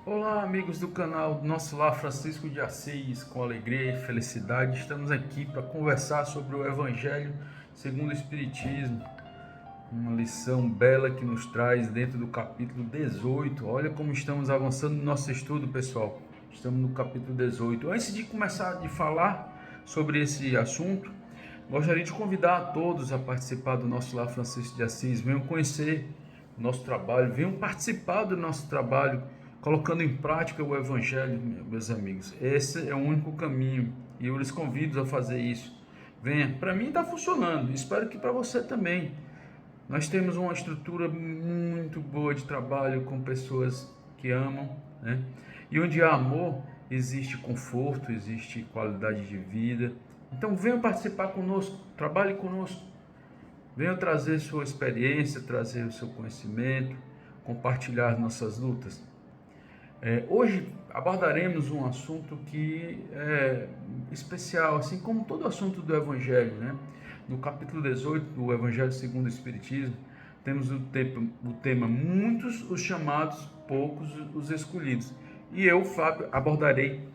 Olá, amigos do canal Nosso Lar Francisco de Assis, com alegria e felicidade, estamos aqui para conversar sobre o Evangelho segundo o Espiritismo, uma lição bela que nos traz dentro do capítulo 18. Olha como estamos avançando no nosso estudo, pessoal. Estamos no capítulo 18. Antes de começar a falar sobre esse assunto, gostaria de convidar a todos a participar do Nosso Lar Francisco de Assis. Venham conhecer o nosso trabalho, venham participar do nosso trabalho, colocando em prática o Evangelho, meus amigos. Esse é o único caminho e eu lhes convido a fazer isso. Venha, para mim está funcionando, espero que para você também. Nós temos uma estrutura muito boa de trabalho com pessoas que amam, né? E onde há amor, existe conforto, existe qualidade de vida. Então venham participar conosco, trabalhe conosco. Venham trazer sua experiência, trazer o seu conhecimento, compartilhar nossas lutas. Hoje abordaremos um assunto que é especial, assim como todo assunto do Evangelho, né? No capítulo 18 do Evangelho segundo o Espiritismo, temos o tema muitos os chamados, poucos os escolhidos. E eu, Fábio, abordarei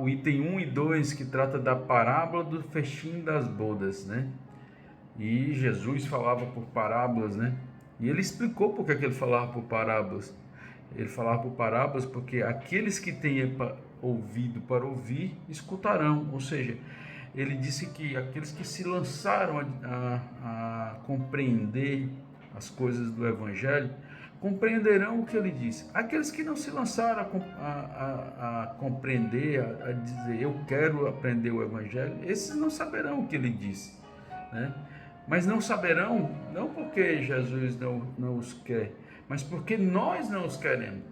o item 1 e 2, que trata da parábola do festim das bodas, né? E Jesus falava por parábolas, né? E ele explicou por que ele falava por parábolas. Ele falava por parábolas porque aqueles que têm ouvido para ouvir, escutarão. Ou seja, ele disse que aqueles que se lançaram a compreender as coisas do Evangelho, compreenderão o que ele disse. Aqueles que não se lançaram a compreender, a dizer, eu quero aprender o Evangelho, esses não saberão o que ele disse, né? Mas não saberão, não porque Jesus não os quer, mas porque nós não os queremos.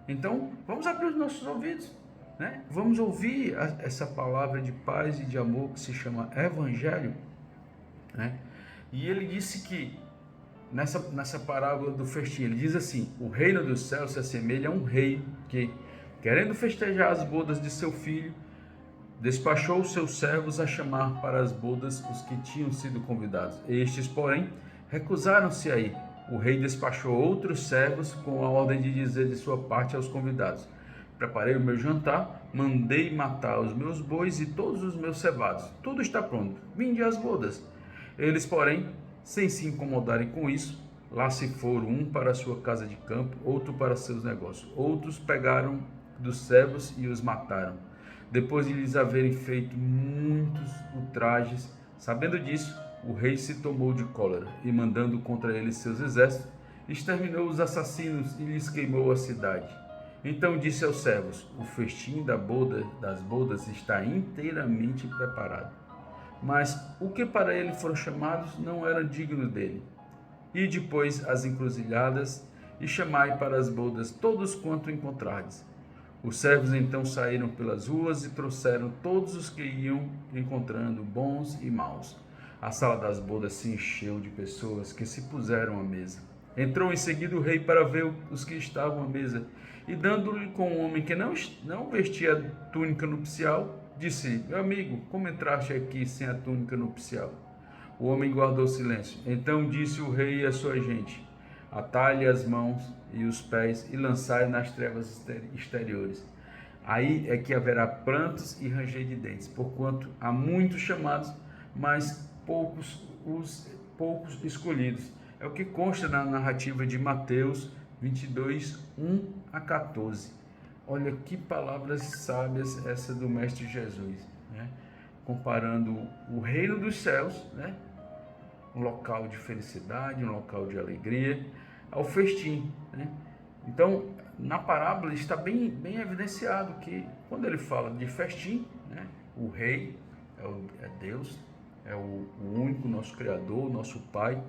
Então, vamos abrir os nossos ouvidos, né? Vamos ouvir essa palavra de paz e de amor que se chama Evangelho, né? E ele disse que, nessa parábola do festim, ele diz assim: o reino dos céus se assemelha a um rei que, querendo festejar as bodas de seu filho, despachou os seus servos a chamar para as bodas os que tinham sido convidados. Estes, porém, recusaram-se a ir. O rei despachou outros servos com a ordem de dizer de sua parte aos convidados: preparei o meu jantar, mandei matar os meus bois e todos os meus cevados. Tudo está pronto. Vinde às bodas. Eles, porém, sem se incomodarem com isso, lá se foram, um para a sua casa de campo, outro para seus negócios. Outros pegaram dos servos e os mataram. Depois de lhes haverem feito muitos ultrajes, sabendo disso, o rei se tomou de cólera e, mandando contra eles seus exércitos, exterminou os assassinos e lhes queimou a cidade. Então disse aos servos: o festim das bodas está inteiramente preparado. Mas o que para ele foram chamados não era digno dele. E depois as encruzilhadas, e chamai para as bodas todos quanto encontrardes. Os servos então saíram pelas ruas e trouxeram todos os que iam encontrando, bons e maus. A sala das bodas se encheu de pessoas que se puseram à mesa. Entrou em seguida o rei para ver os que estavam à mesa, e dando-lhe com um homem que não vestia túnica nupcial, disse: meu amigo, como entraste aqui sem a túnica nupcial? O homem guardou silêncio. Então disse o rei à sua gente: atai-lhe as mãos e os pés e lançai nas trevas exteriores. Aí é que haverá prantos e ranger de dentes, porquanto há muitos chamados, mas poucos escolhidos. É o que consta na narrativa de Mateus 22, 1 a 14. Olha que palavras sábias essa do Mestre Jesus, né? Comparando o reino dos céus, né? Um local de felicidade, um local de alegria, ao festim, né? Então, na parábola está bem evidenciado que, quando ele fala de festim, né, o rei é Deus, é o único nosso Criador, nosso Pai,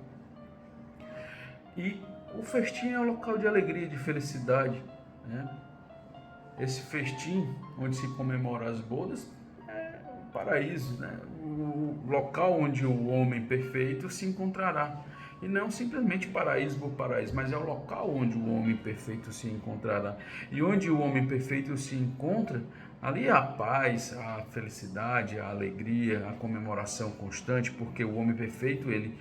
e o festim é um local de alegria, de felicidade, né? Esse festim, onde se comemora as bodas, é o paraíso, né? O local onde o homem perfeito se encontrará. E não simplesmente paraíso por paraíso, mas é o local onde o homem perfeito se encontrará. E onde o homem perfeito se encontra, ali há a paz, a felicidade, a alegria, a comemoração constante, porque o homem perfeito ele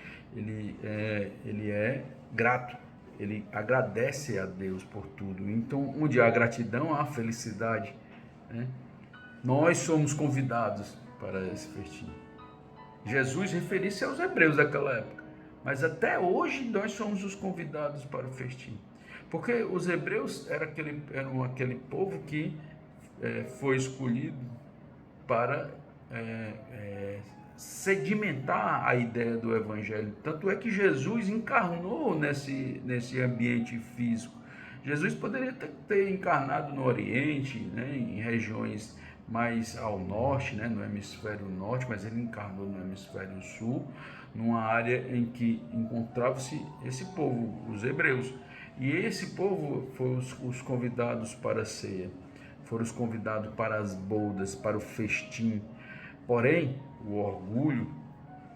é grato, ele agradece a Deus por tudo. Então, onde há gratidão, há felicidade, né? Nós somos convidados para esse festim. Jesus referia-se aos hebreus daquela época, mas até hoje nós somos os convidados para o festim. Porque os hebreus eram aquele povo que foi escolhido para sedimentar a ideia do evangelho. Tanto é que Jesus encarnou nesse ambiente físico. Jesus poderia ter encarnado no Oriente, né, em regiões mais ao norte, né, no hemisfério norte, mas ele encarnou no hemisfério sul, numa área em que encontrava-se esse povo, os hebreus. E esse povo foram os convidados para a ceia, foram os convidados para as bodas, para o festim. Porém, o orgulho,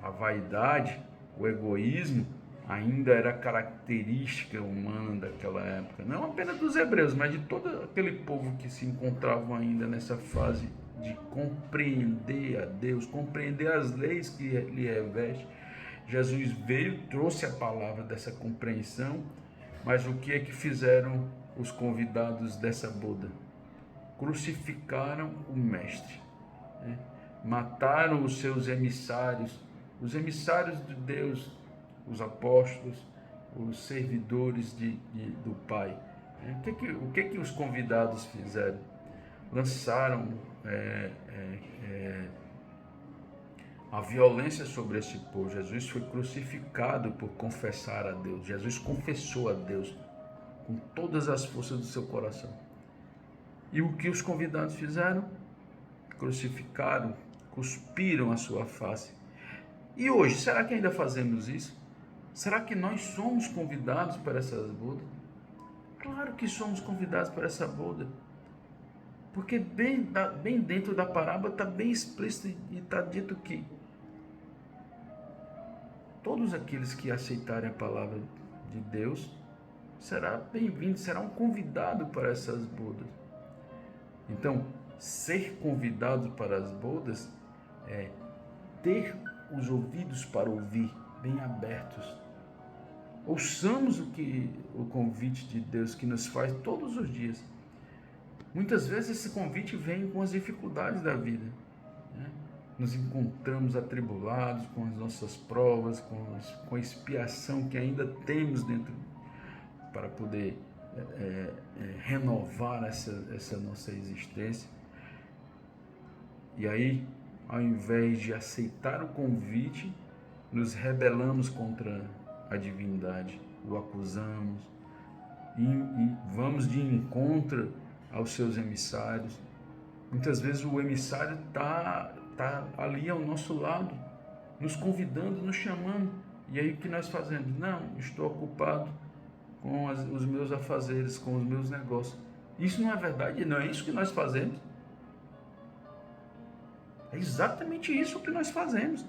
a vaidade, o egoísmo ainda era característica humana daquela época, não apenas dos hebreus, mas de todo aquele povo que se encontrava ainda nessa fase de compreender a Deus, compreender as leis que lhe reveste. Jesus veio, trouxe a palavra dessa compreensão, mas o que é que fizeram os convidados dessa boda? Crucificaram o mestre, né? Mataram os seus emissários, os emissários de Deus, os apóstolos, os servidores do Pai. O que os convidados fizeram? Lançaram a violência sobre esse povo. Jesus foi crucificado por confessar a Deus. Jesus confessou a Deus com todas as forças do seu coração. E o que os convidados fizeram? Crucificaram, cuspiram a sua face. E hoje, será que ainda fazemos isso? Será que nós somos convidados para essas bodas? Claro que somos convidados para essa boda. Porque bem dentro da parábola está bem explícito e está dito que todos aqueles que aceitarem a palavra de Deus serão bem-vindos, serão convidados para essas bodas. Então, ser convidado para as bodas é ter os ouvidos para ouvir bem abertos. Ouçamos o convite de Deus que nos faz todos os dias. Muitas vezes esse convite vem com as dificuldades da vida, né? Nos encontramos atribulados com as nossas provas, com a expiação que ainda temos dentro para poder renovar essa nossa existência. E aí, ao invés de aceitar o convite, nos rebelamos contra a divindade, o acusamos e vamos de encontro aos seus emissários. Muitas vezes o emissário está ali ao nosso lado, nos convidando, nos chamando. E aí o que nós fazemos? Não, estou ocupado com os meus afazeres, com os meus negócios. Isso não é verdade, não é isso que nós fazemos. É exatamente isso que nós fazemos.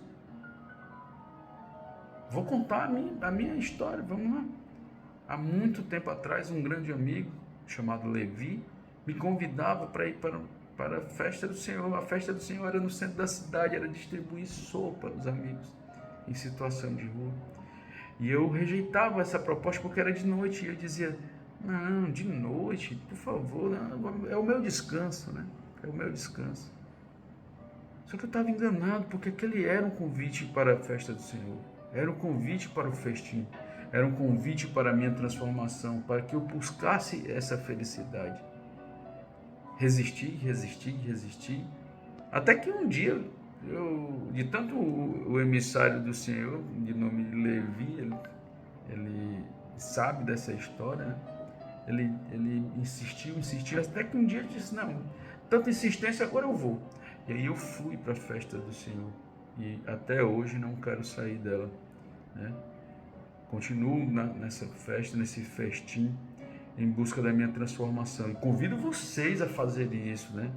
Vou contar a minha história, vamos lá. Há muito tempo atrás, um grande amigo chamado Levi me convidava para ir para a festa do Senhor. A festa do Senhor era no centro da cidade, era distribuir sopa aos amigos em situação de rua. E eu rejeitava essa proposta porque era de noite. E eu dizia, não, de noite, por favor, não, é o meu descanso, né? É o meu descanso. Só que eu estava enganado, porque aquele era um convite para a festa do Senhor. Era um convite para o festim. Era um convite para a minha transformação, para que eu buscasse essa felicidade. Resisti, até que um dia, de tanto o emissário do Senhor, de nome Levi, ele sabe dessa história, né? Ele insistiu, até que um dia ele disse, não, tanta insistência, agora eu vou. E aí eu fui para a festa do Senhor, e até hoje não quero sair dela, né? Continuo nessa festa, nesse festim, em busca da minha transformação. E convido vocês a fazerem isso, né?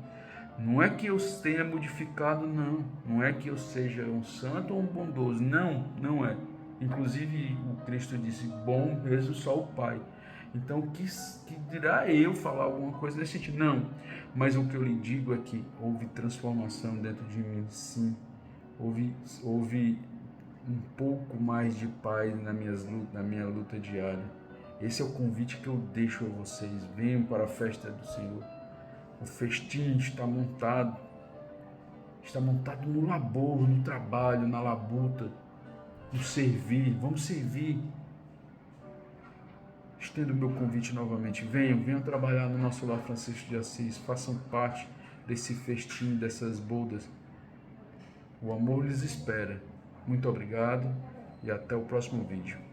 Não é que eu tenha modificado, não. Não é que eu seja um santo ou um bondoso. Não, não é. Inclusive, o Cristo disse, bom mesmo só o Pai. Então, que dirá eu falar alguma coisa nesse sentido? Não. Mas o que eu lhe digo é que houve transformação dentro de mim, sim. Houve um pouco mais de paz na minha luta diária. Esse é o convite que eu deixo a vocês. Venham para a festa do Senhor. O festim está montado no labor, no trabalho, na labuta, no servir. Vamos servir. Estendo o meu convite novamente. Venham trabalhar no nosso Lar Francisco de Assis. Façam parte desse festim, dessas bodas. O amor lhes espera. Muito obrigado e até o próximo vídeo.